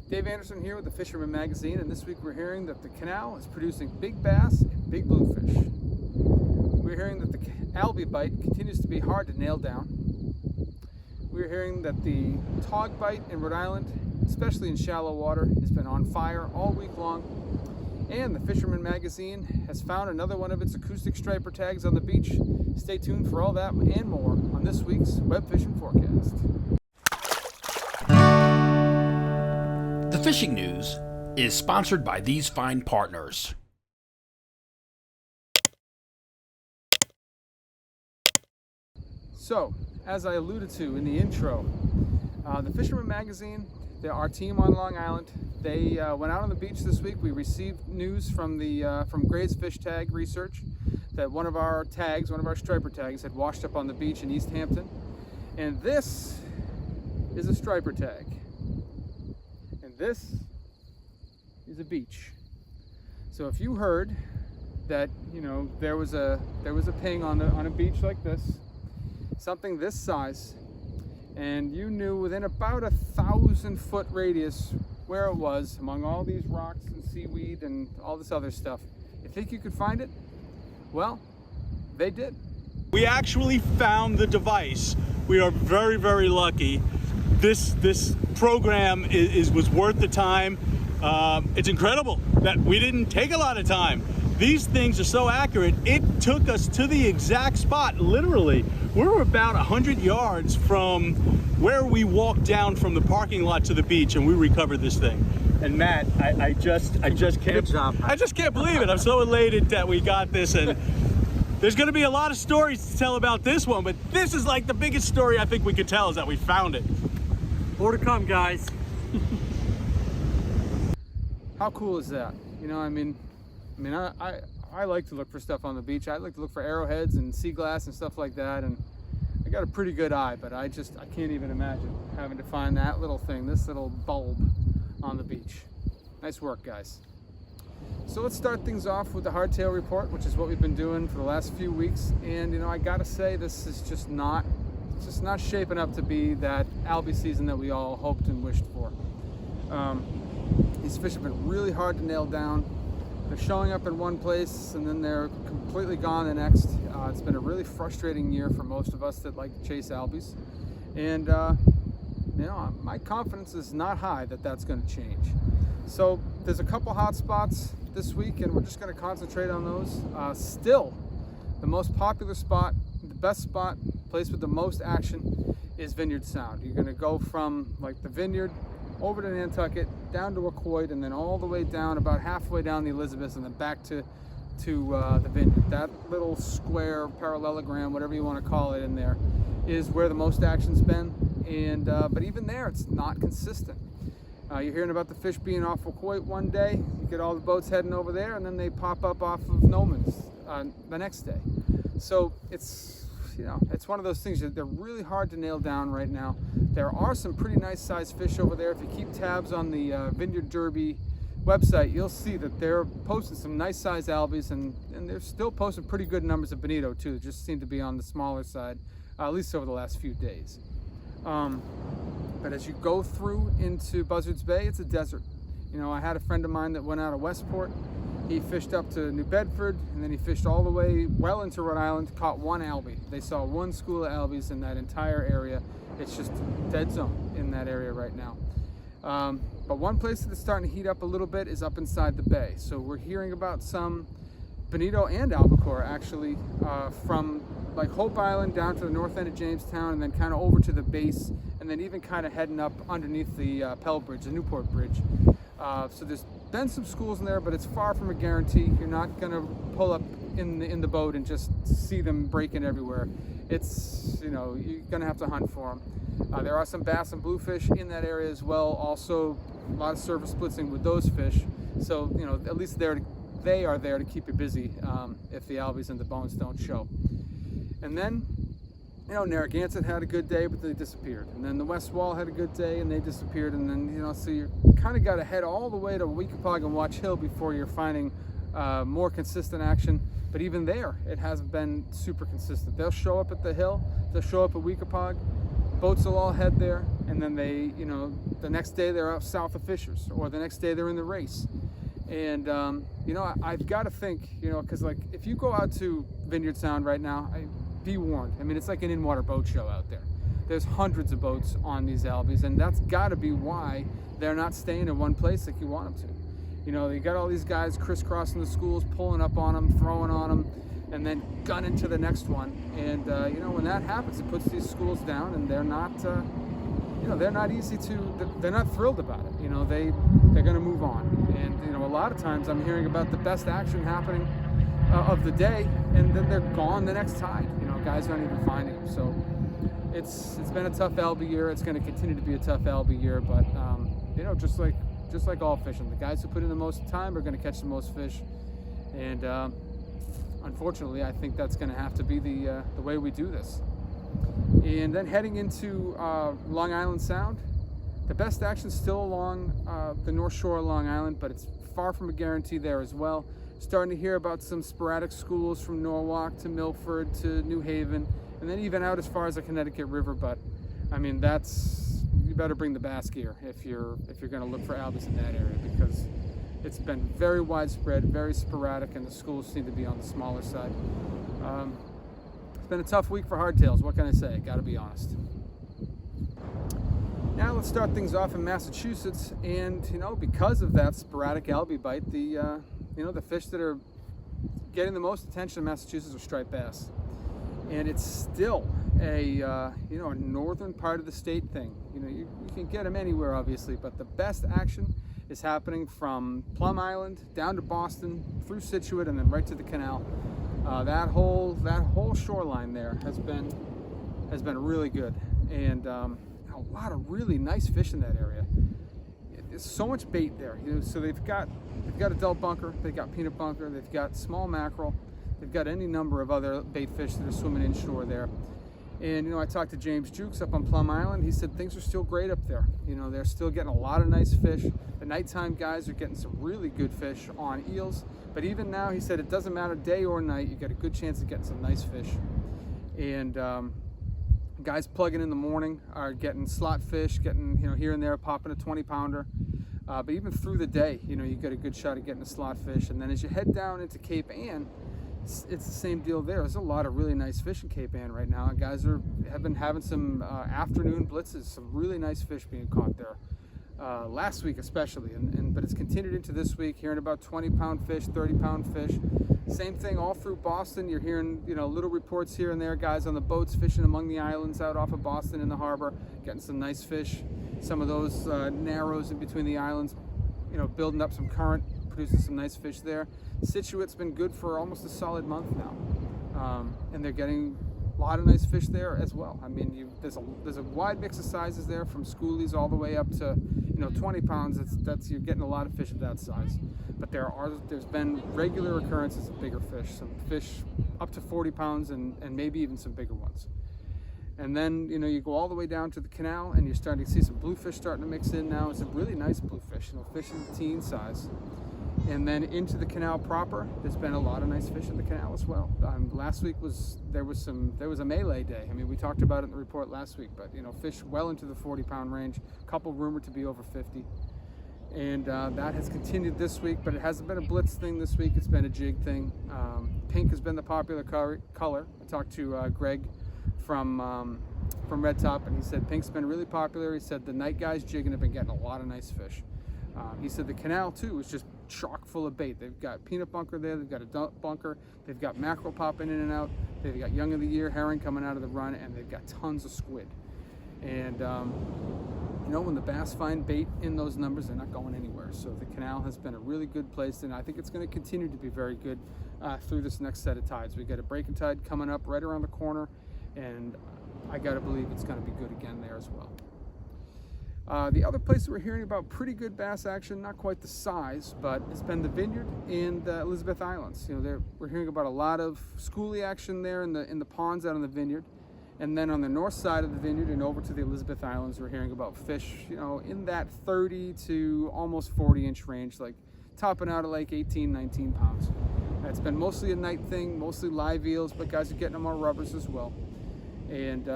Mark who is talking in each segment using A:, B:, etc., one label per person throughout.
A: Dave Anderson here with the Fisherman magazine, and this week we're hearing that the Canal is producing big bass and big bluefish. We're hearing that the Albie bite continues to be hard to nail down. We're hearing that the tog bite in Rhode Island, especially in shallow water, has been on fire all week long. And the Fisherman magazine has found another one of its acoustic striper tags on the beach. Stay tuned for all that and more on this week's Web Fishing Forecast.
B: The Fishing News is sponsored by these fine partners.
A: So, as I alluded to in the intro, the Fisherman magazine, our team on Long Island, they went out on the beach this week. We received news from Gray's Fish Tag Research that one of our striper tags, had washed up on the beach in East Hampton. And this is a striper tag. And this is a beach. So if you heard that, there was a ping on a beach like this, something this size, and you knew within about 1,000-foot radius where it was among all these rocks and seaweed and all this other stuff, you think you could find it? Well, they did.
C: We actually found the device. We are very, very lucky. This program was worth the time. It's incredible that we didn't take a lot of time. These things are so accurate. It took us to the exact spot, literally. We're about 100 yards from where we walked down from the parking lot to the beach, and we recovered this thing. And Matt, I just can't believe it. I'm so elated that we got this, and there's going to be a lot of stories to tell about this one, but this is like the biggest story I think we could tell, is that we found it.
D: More to come, guys.
A: How cool is that? I like to look for stuff on the beach. I like to look for arrowheads and sea glass and stuff like that, and I got a pretty good eye, but I can't even imagine having to find that little thing, this little bulb on the beach. Nice work, guys. So let's start things off with the hardtail report, which is what we've been doing for the last few weeks. And I gotta say, this is just not shaping up to be that Albie season that we all hoped and wished for. These fish have been really hard to nail down. They're showing up in one place and then they're completely gone the next. It's been a really frustrating year for most of us that like to chase Albies. And my confidence is not high that that's going to change. So there's a couple hot spots this week, and we're just going to concentrate on those. Still, the most popular spot, the best spot, place with the most action is Vineyard Sound. You're going to go from like the Vineyard over to Nantucket, down to Wacoit, and then all the way down, about halfway down the Elizabeth, and then back to the Vineyard. That little square parallelogram, whatever you want to call it, in there is where the most action's been. And but even there, it's not consistent. You're hearing about the fish being off Wacoit one day, you get all the boats heading over there, and then they pop up off of Noman's the next day. So it's one of those things that they're really hard to nail down right now. There are some pretty nice sized fish over there. If you keep tabs on the Vineyard Derby website, you'll see that they're posting some nice sized Albies, and they're still posting pretty good numbers of bonito too. They just seem to be on the smaller side, at least over the last few days. But as you go through into Buzzards Bay, it's a desert. I had a friend of mine that went out of Westport. He fished up to New Bedford, and then he fished all the way well into Rhode Island, caught one Albie. They saw one school of Albies in that entire area. It's just dead zone in that area right now. But one place that's starting to heat up a little bit is up inside the bay. So we're hearing about some bonito and albacore actually from like Hope Island down to the north end of Jamestown, and then kind of over to the base, and then even kind of heading up underneath the Pell Bridge, the Newport Bridge. So there's been some schools in there, but it's far from a guarantee. You're not going to pull up in the boat and just see them breaking everywhere. It's, you're going to have to hunt for them. There are some bass and bluefish in that area as well. Also, a lot of surface splitzing with those fish. So, at least they are there to keep you busy if the Albies and the bones don't show. And then, Narragansett had a good day, but they disappeared. And then the West Wall had a good day, and they disappeared. And then, so you kind of got to head all the way to Weekapaug and Watch Hill before you're finding more consistent action. But even there, it hasn't been super consistent. They'll show up at the hill, they'll show up at Weekapaug, boats will all head there, and then they, the next day they're out south of Fishers, or the next day they're in the race. And I've got to think, because like if you go out to Vineyard Sound right now, be warned. I mean, it's like an in-water boat show out there. There's hundreds of boats on these Albies, and that's got to be why they're not staying in one place like you want them to. You got all these guys crisscrossing the schools, pulling up on them, throwing on them, and then gunning to the next one. And when that happens, it puts these schools down, and they're not they're not thrilled about it. They're going to move on. And a lot of times I'm hearing about the best action happening of the day, and then they're gone the next tide. Guys aren't even finding them. So it's been a tough Albie year. It's going to continue to be a tough Albie year, but just like all fishing, the guys who put in the most time are going to catch the most fish. And unfortunately, I think that's going to have to be the way we do this. And then heading into Long Island Sound, the best action still along the north shore of Long Island, but it's far from a guarantee there as well. Starting to hear about some sporadic schools from Norwalk to Milford to New Haven, and then even out as far as the Connecticut River. But I mean, you better bring the bass gear if you're going to look for Albies in that area, because it's been very widespread, very sporadic, and the schools seem to be on the smaller side. It's been a tough week for hardtails. What can I say? Got to be honest. Now let's start things off in Massachusetts, and because of that sporadic Albie bite, the fish that are getting the most attention in Massachusetts are striped bass, and it's still a northern part of the state thing. You can get them anywhere, obviously, but the best action is happening from Plum Island down to Boston, through Situate, and then right to the Canal. That whole shoreline there has been really good, and a lot of really nice fish in that area. There's so much bait there. So they've got adult bunker, they've got peanut bunker, they've got small mackerel, they've got any number of other bait fish that are swimming inshore there. And I talked to James Jukes up on Plum Island. He said things are still great up there. They're still getting a lot of nice fish. The nighttime guys are getting some really good fish on eels. But even now, he said it doesn't matter day or night, you got a good chance of getting some nice fish. And guys plugging in the morning are getting slot fish, getting here and there, popping a 20-pounder. But even through the day, you got a good shot at getting a slot fish. And then as you head down into Cape Ann, it's the same deal there. There's a lot of really nice fish in Cape Ann right now. Guys have been having some afternoon blitzes, some really nice fish being caught there. Last week especially, but it's continued into this week, hearing about 20-pound fish, 30-pound fish. Same thing all through Boston. You're hearing little reports here and there, guys on the boats fishing among the islands out off of Boston in the harbor, getting some nice fish. Some of those narrows in between the islands, building up some current, producing some nice fish there. Situate's been good for almost a solid month now, and they're getting a lot of nice fish there as well. I mean, there's a wide mix of sizes there, from schoolies all the way up to 20 pounds. You're getting a lot of fish of that size. But there's been regular occurrences of bigger fish, some fish up to 40 pounds and maybe even some bigger ones. And then you go all the way down to the Canal, and you're starting to see some bluefish starting to mix in now. Some really nice bluefish, fish in the teen size. And then into the Canal proper, there's been a lot of nice fish in the Canal as well. Last week there was a melee day. I mean, we talked about it in the report last week, but fish well into the 40-pound range, a couple rumored to be over 50. And that has continued this week, but it hasn't been a blitz thing this week. It's been a jig thing. Pink has been the popular color. I talked to Greg from Red Top, and he said pink's been really popular. He said the night guys jigging have been getting a lot of nice fish. He said the Canal too is just chock full of bait. They've got peanut bunker there, they've got adult bunker, they've got mackerel popping in and out, they've got young of the year herring coming out of the run, and they've got tons of squid. And when the bass find bait in those numbers, they're not going anywhere. So the Canal has been a really good place, and I think it's going to continue to be very good through this next set of tides. We got a breaking tide coming up right around the corner, and I got to believe it's going to be good again there as well. The other place that we're hearing about pretty good bass action, not quite the size, but it's been the Vineyard and the Elizabeth Islands. We're hearing about a lot of schoolie action there in the ponds out on the Vineyard. And then on the north side of the Vineyard and over to the Elizabeth Islands, we're hearing about fish, in that 30 to almost 40-inch range, like topping out at like 18, 19 pounds. It's been mostly a night thing, mostly live eels, but guys are getting them on rubbers as well. And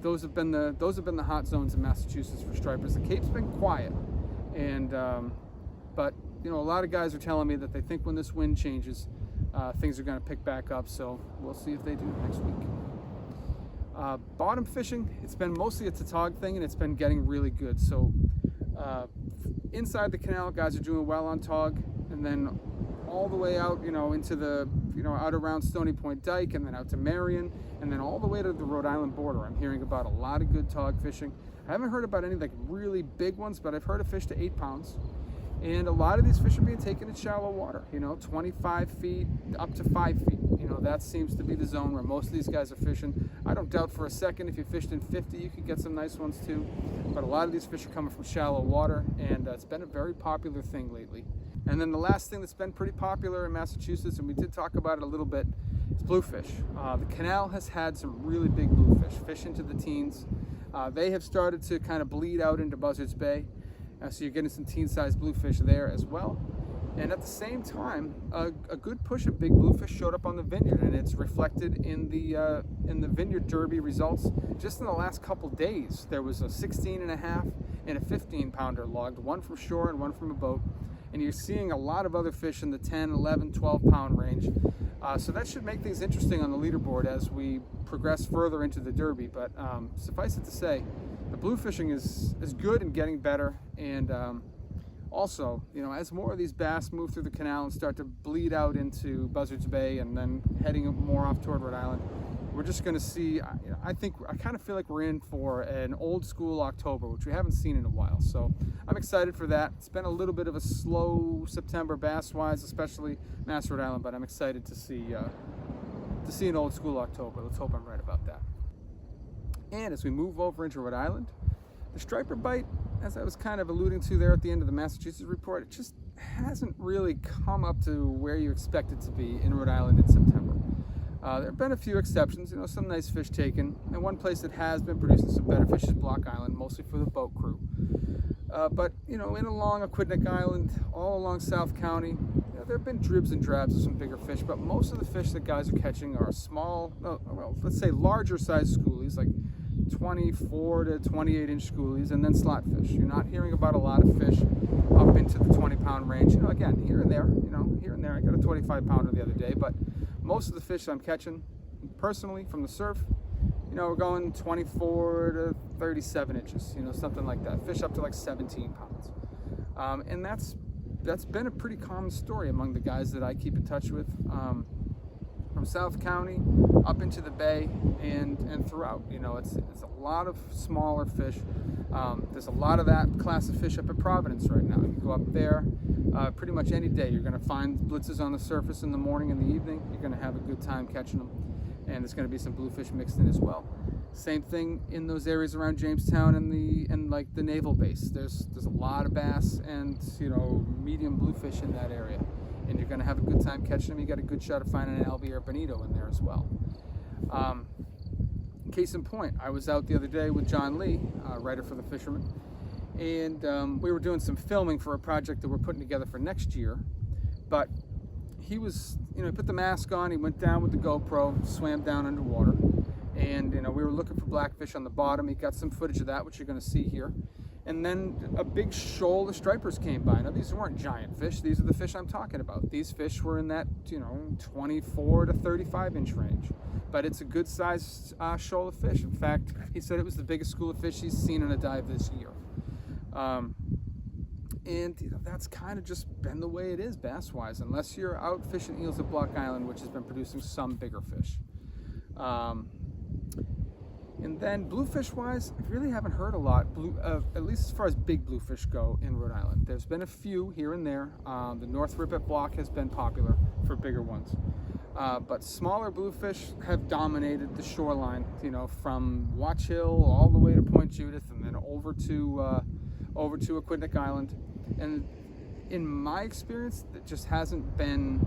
A: those have been the hot zones in Massachusetts for stripers. The Cape's been quiet, and but a lot of guys are telling me that they think when this wind changes, things are going to pick back up. So we'll see if they do next week. Bottom fishing, it's been mostly a tautog thing, and it's been getting really good. So inside the canal, guys are doing well on tog, and then all the way out, into the, out around Stony Point Dike, and then out to Marion, and then all the way to the Rhode Island border. I'm hearing about a lot of good tog fishing. I haven't heard about any like really big ones, but I've heard of fish to 8 pounds. And a lot of these fish are being taken in shallow water, 25 feet up to 5 feet. That seems to be the zone where most of these guys are fishing. I don't doubt for a second if you fished in 50, you could get some nice ones too. But a lot of these fish are coming from shallow water, and it's been a very popular thing lately. And then the last thing that's been pretty popular in Massachusetts, and we did talk about it a little bit, is bluefish. The Canal has had some really big bluefish, fish into the teens. They have started to kind of bleed out into Buzzards Bay. So you're getting some teen-sized bluefish there as well. And at the same time, a good push of big bluefish showed up on the Vineyard, and it's reflected in the Vineyard Derby results. Just in the last couple days, there was a 16.5 and a 15-pounder logged, one from shore and one from a boat. And you're seeing a lot of other fish in the 10, 11, 12-pound range. So that should make things interesting on the leaderboard as we progress further into the Derby. But suffice it to say, the blue fishing is good and getting better. And also, as more of these bass move through the canal and start to bleed out into Buzzards Bay and then heading more off toward Rhode Island, we're just going to see, I kind of feel like we're in for an old school October, which we haven't seen in a while. So I'm excited for that. It's been a little bit of a slow September bass-wise, especially Mass Rhode Island, but I'm excited to see an old school October. Let's hope I'm right about that. And as we move over into Rhode Island, the striper bite, as I was kind of alluding to there at the end of the Massachusetts report, it just hasn't really come up to where you expect it to be in Rhode Island in September. There have been a few exceptions, some nice fish taken, and one place that has been producing some better fish is Block Island, mostly for the boat crew. But in along Aquidneck Island, all along South County, there have been dribs and drabs of some bigger fish, but most of the fish that guys are catching are small, let's say larger sized schoolies, like 24 to 28 inch schoolies, and then slot fish. You're not hearing about a lot of fish up into the 20-pound range. Again, here and there. I got a 25-pounder the other day, but most of the fish I'm catching, personally, from the surf, we're going 24 to 37 inches, something like that. Fish up to like 17 pounds. And that's been a pretty common story among the guys that I keep in touch with, from South County up into the bay and throughout. It's a lot of smaller fish. There's a lot of that class of fish up at Providence right now. You go up there pretty much any day. You're going to find blitzes on the surface in the morning and the evening. You're going to have a good time catching them, and there's going to be some bluefish mixed in as well. Same thing in those areas around Jamestown and like the naval base. There's a lot of bass and medium bluefish in that area, and you're going to have a good time catching them. You got a good shot of finding an Albie or bonito in there as well. Case in point, I was out the other day with John Lee, writer for the Fisherman, and we were doing some filming for a project that we're putting together for next year. But he was, he put the mask on, he went down with the GoPro, swam down underwater, and we were looking for blackfish on the bottom. He got some footage of that, which you're going to see here. And then a big shoal of stripers came by. Now, these weren't giant fish. These are the fish I'm talking about. These fish were in that, 24 to 35 inch range. But it's a good sized shoal of fish. In fact, he said it was the biggest school of fish he's seen in a dive this year. And that's kind of just been the way it is bass-wise, unless you're out fishing eels at Block Island, which has been producing some bigger fish. And then bluefish-wise, I really haven't heard a lot, at least as far as big bluefish go in Rhode Island. There's been a few here and there. The North Ripet Block has been popular for bigger ones. But smaller bluefish have dominated the shoreline, from Watch Hill all the way to Point Judith, and then over to Aquidneck Island. And in my experience, it just hasn't been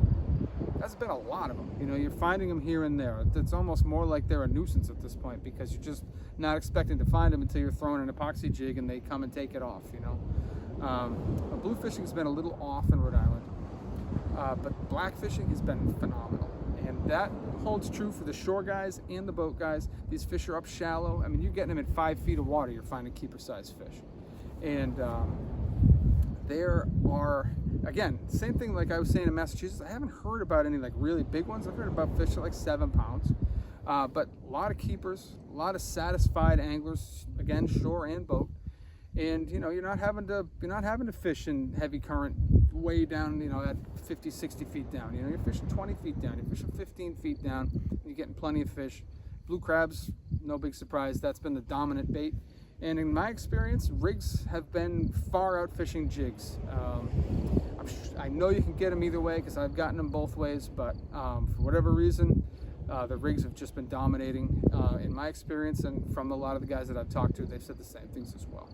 A: a lot of them. You're finding them here and there. It's almost more like they're a nuisance at this point, because you're just not expecting to find them until you're throwing an epoxy jig and they come and take it off. Blue fishing's been a little off in Rhode Island, but black fishing has been phenomenal. And that holds true for the shore guys and the boat guys. These fish are up shallow. I mean, you're getting them in 5 feet of water, you're finding keeper-sized fish. And there are, again, same thing like I was saying in Massachusetts. I haven't heard about any like really big ones. I've heard about fish that like 7 pounds. But a lot of keepers, a lot of satisfied anglers, again, shore and boat. And you're not having to fish in heavy current way down, at 50, 60 feet down. You're fishing 20 feet down, you're fishing 15 feet down, you're getting plenty of fish. Blue crabs, no big surprise, that's been the dominant bait. And in my experience, rigs have been far out fishing jigs. I know you can get them either way because I've gotten them both ways, but for whatever reason, the rigs have just been dominating in my experience, and from a lot of the guys that I've talked to, they've said the same things as well.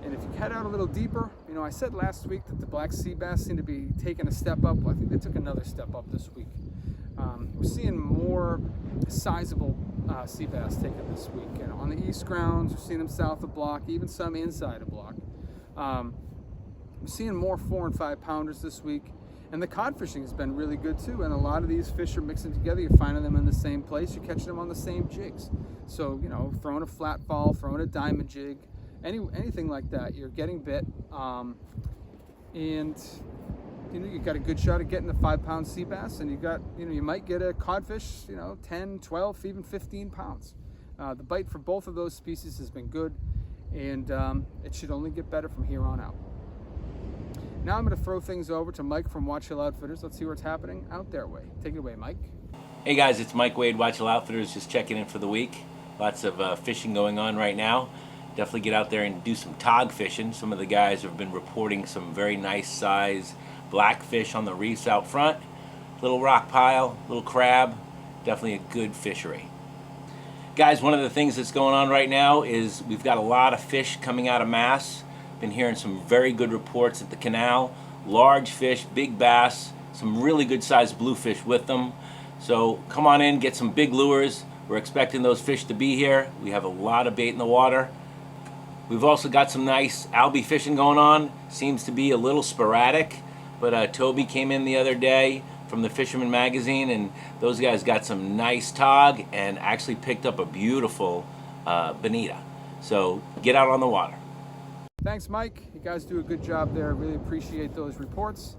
A: And if you head out a little deeper, I said last week that the black sea bass seem to be taking a step up. Well, I think they took another step up this week. We're seeing more sizable sea bass taken this week. On the east grounds, we're seeing them south of block, even some inside of block. We're seeing more 4 and 5 pounders this week. And the cod fishing has been really good too. And a lot of these fish are mixing together. You're finding them in the same place. You're catching them on the same jigs. So, throwing a flat fall, throwing a diamond jig, anything like that, you're getting bit. And you got a good shot at getting a 5-pound sea bass, and you might get a codfish, 10, 12, even 15 pounds. The bite for both of those species has been good, and it should only get better from here on out. Now I'm going to throw things over to Mike from Watch Hill Outfitters. Let's see what's happening out their way. Take it away, Mike.
E: Hey guys, it's Mike Wade, Watch Hill Outfitters, just checking in for the week. Lots of fishing going on right now. Definitely get out there and do some tog fishing. Some of the guys have been reporting some very nice size blackfish on the reefs out front. Little rock pile, little crab, definitely a good fishery. Guys, one of the things that's going on right now is we've got a lot of fish coming out of Mass. Been hearing some very good reports at the Canal. Large fish, big bass, some really good sized bluefish with them. So come on in, get some big lures. We're expecting those fish to be here. We have a lot of bait in the water. We've also got some nice albie fishing going on. Seems to be a little sporadic, but Toby came in the other day from the Fisherman magazine, and those guys got some nice tog and actually picked up a beautiful bonita. So get out on the water.
A: Thanks, Mike. You guys do a good job there. I really appreciate those reports.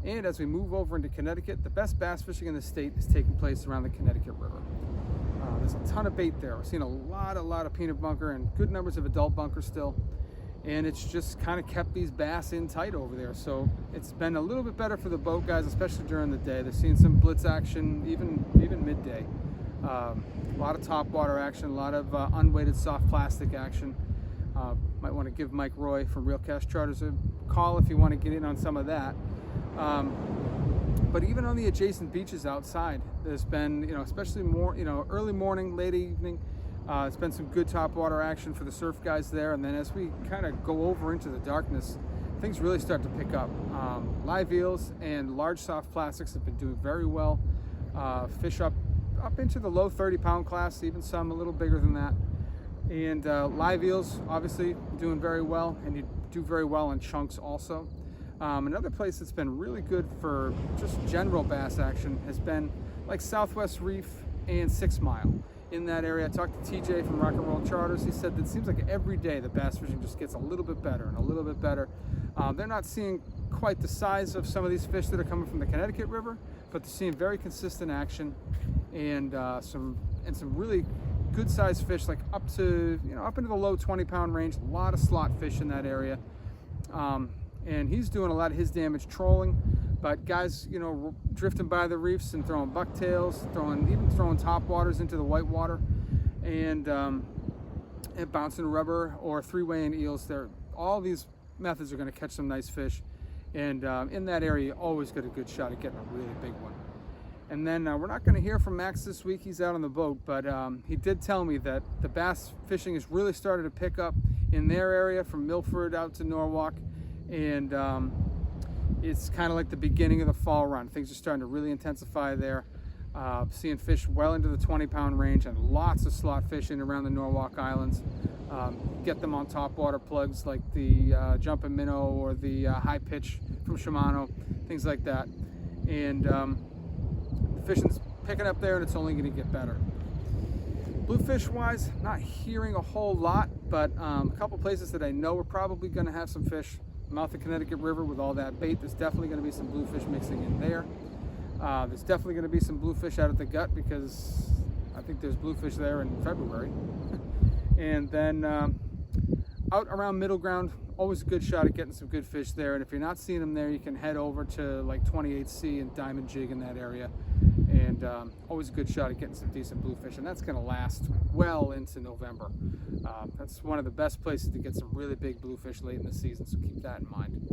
A: And as we move over into Connecticut, the best bass fishing in the state is taking place around the Connecticut River. There's a ton of bait there. We're seeing a lot of peanut bunker and good numbers of adult bunker still. And it's just kind of kept these bass in tight over there. So it's been a little bit better for the boat guys, especially during the day. They're seeing some blitz action, even midday. A lot of topwater action, a lot of unweighted soft plastic action. Might want to give Mike Roy from Real Cash Charters a call if you want to get in on some of that. But even on the adjacent beaches outside, there's been, especially more, early morning, late evening, it's been some good topwater action for the surf guys there. And then as we kind of go over into the darkness, things really start to pick up. Live eels and large soft plastics have been doing very well. Fish up into the low 30-pound class, even some a little bigger than that. And live eels, obviously, doing very well, and you do very well in chunks also. Another place that's been really good for just general bass action has been like Southwest Reef and 6 Mile. In that area, I talked to TJ from Rock and Roll Charters. He said that it seems like every day the bass fishing just gets a little bit better and a little bit better. They're not seeing quite the size of some of these fish that are coming from the Connecticut River, but they're seeing very consistent action and some really good sized fish, like up into the low 20-pound range. A lot of slot fish in that area. And he's doing a lot of his damage trolling, but guys, drifting by the reefs and throwing bucktails, even throwing topwaters into the whitewater, and bouncing rubber or 3-weighing eels. All these methods are going to catch some nice fish, and in that area, you always get a good shot at getting a really big one. And then we're not going to hear from Max this week. He's out on the boat, but he did tell me that the bass fishing has really started to pick up in their area from Milford out to Norwalk. And it's kind of like the beginning of the fall run. Things are starting to really intensify there. Seeing fish well into the 20-pound range and lots of slot fishing around the Norwalk Islands. Get them on topwater plugs like the Jumpin' Minnow or the High Pitch from Shimano, things like that. And fishing's picking up there and it's only going to get better. Bluefish wise, not hearing a whole lot, but a couple places that I know are probably going to have some fish. Mouth of Connecticut River with all that bait, there's definitely going to be some bluefish mixing in there. There's definitely going to be some bluefish out at the gut because I think there's bluefish there in February. And then out around middle ground, always a good shot at getting some good fish there. And if you're not seeing them there, you can head over to like 28C and Diamond Jig in that area. And always a good shot at getting some decent bluefish. And that's going to last well into November. That's one of the best places to get some really big bluefish late in the season, so keep that in mind.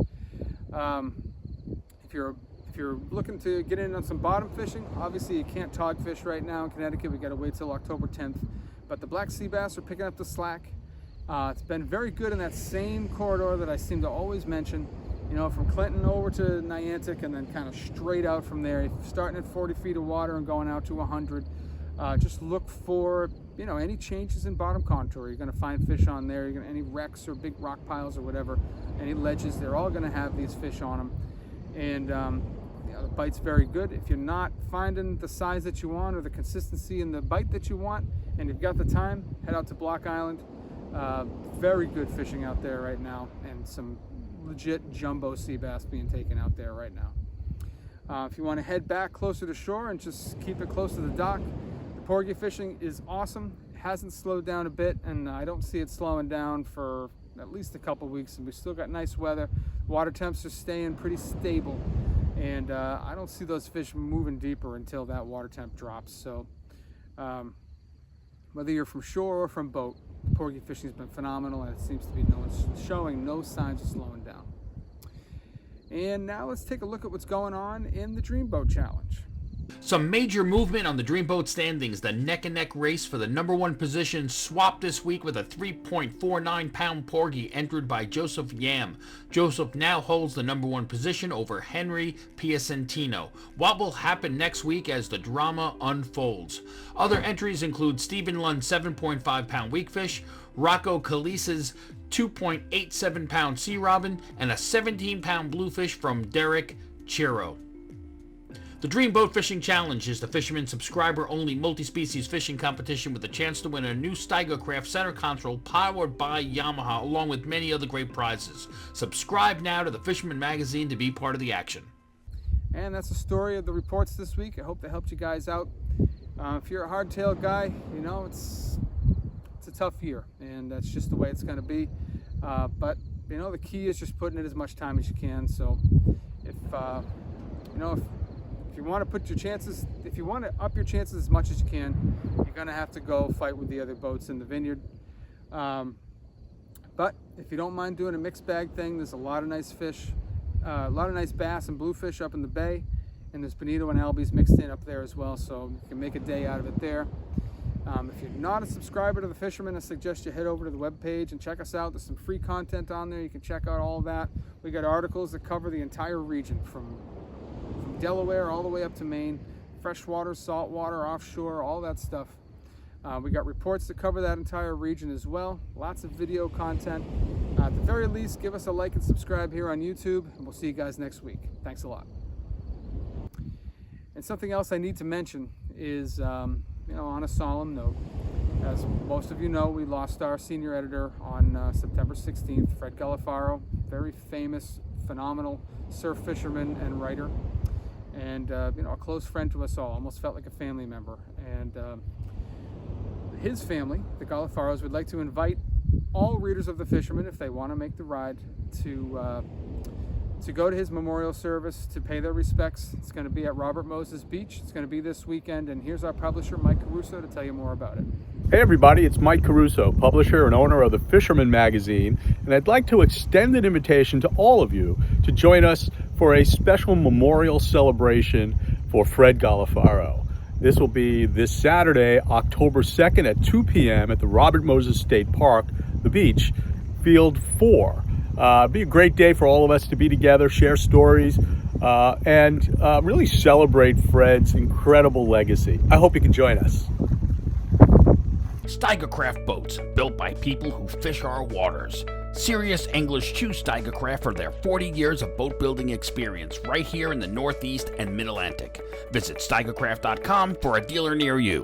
A: If you're looking to get in on some bottom fishing, obviously you can't tog fish right now in Connecticut. We got to wait till October 10th. But the black sea bass are picking up the slack. It's been very good in that same corridor that I seem to always mention, you know, from Clinton over to Niantic and then kind of straight out from there, starting at 40 feet of water and going out to 100. Just look for, you know, any changes in bottom contour. You're going to find fish on there. You're going to, any wrecks or big rock piles or whatever, any ledges, they're all going to have these fish on them. And you know, the bite's very good. If you're not finding the size that you want or the consistency in the bite that you want, and you've got the time, head out to Block Island. Very good fishing out there right now, and some legit jumbo sea bass being taken out there right now. If you want to head back closer to shore and just keep it close to the dock, the porgy fishing is awesome. It hasn't slowed down a bit, and I don't see it slowing down for at least a couple weeks. And we still got nice weather. Water temps are staying pretty stable, and I don't see those fish moving deeper until that water temp drops. So whether you're from shore or from boat, porgy fishing has been phenomenal, and it seems to be showing no signs of slowing down. And now let's take a look at what's going on in the Dreamboat Challenge.
B: Some major movement on the Dreamboat standings. The neck-and-neck race for the number one position swapped this week with a 3.49-pound porgy entered by Joseph Yam. Joseph now holds the number one position over Henry Piacentino. What will happen next week as the drama unfolds? Other entries include Stephen Lund's 7.5-pound weakfish, Rocco Calisa's 2.87-pound sea robin, and a 17-pound bluefish from Derek Chiro. The Dreamboat Fishing Challenge is the Fisherman subscriber-only multi-species fishing competition with a chance to win a new Steigercraft center console powered by Yamaha, along with many other great prizes. Subscribe now to the Fisherman magazine to be part of the action.
A: And that's the story of the reports this week. I hope that helped you guys out. If you're a hardtail guy, you know, it's a tough year, and that's just the way it's going to be. But, you know, the key is just putting in as much time as you can. So if you want to put your chances, if you want to up your chances as much as you can, you're going to have to go fight with the other boats in the vineyard. But if you don't mind doing a mixed bag thing, there's a lot of nice fish, a lot of nice bass and bluefish up in the bay, and there's bonito and albies mixed in up there as well, so you can make a day out of it there. If you're not a subscriber to the Fisherman, I suggest you head over to the webpage and check us out. There's some free content on there. You can check out all of that. We got articles that cover the entire region from Delaware all the way up to Maine, freshwater, saltwater, offshore, all that stuff. We got reports that cover that entire region as well. Lots of video content. At the very least, give us a like and subscribe here on YouTube, and we'll see you guys next week. Thanks a lot. And something else I need to mention is, on a solemn note, as most of you know, we lost our senior editor on September 16th, Fred Galifaro, very famous, phenomenal surf fisherman and writer. And a close friend to us all, almost felt like a family member. And his family, the Galifaros, would like to invite all readers of the Fisherman, if they want to make the ride, to go to his memorial service to pay their respects. It's going to be at Robert Moses Beach. It's going to be this weekend, and here's our publisher, Mike Caruso, to tell you more about it.
F: Hey everybody, it's Mike Caruso, publisher and owner of the Fisherman magazine, and I'd like to extend an invitation to all of you to join us for a special memorial celebration for Fred Galifaro. This will be this Saturday, October 2nd at 2 p.m. at the Robert Moses State Park, the beach, Field 4. It'll be a great day for all of us to be together, share stories, and really celebrate Fred's incredible legacy. I hope you can join us.
B: Steigercraft boats, built by people who fish our waters. Serious anglers choose Steigercraft for their 40 years of boat building experience right here in the Northeast and Mid-Atlantic. Visit steigercraft.com for a dealer near you.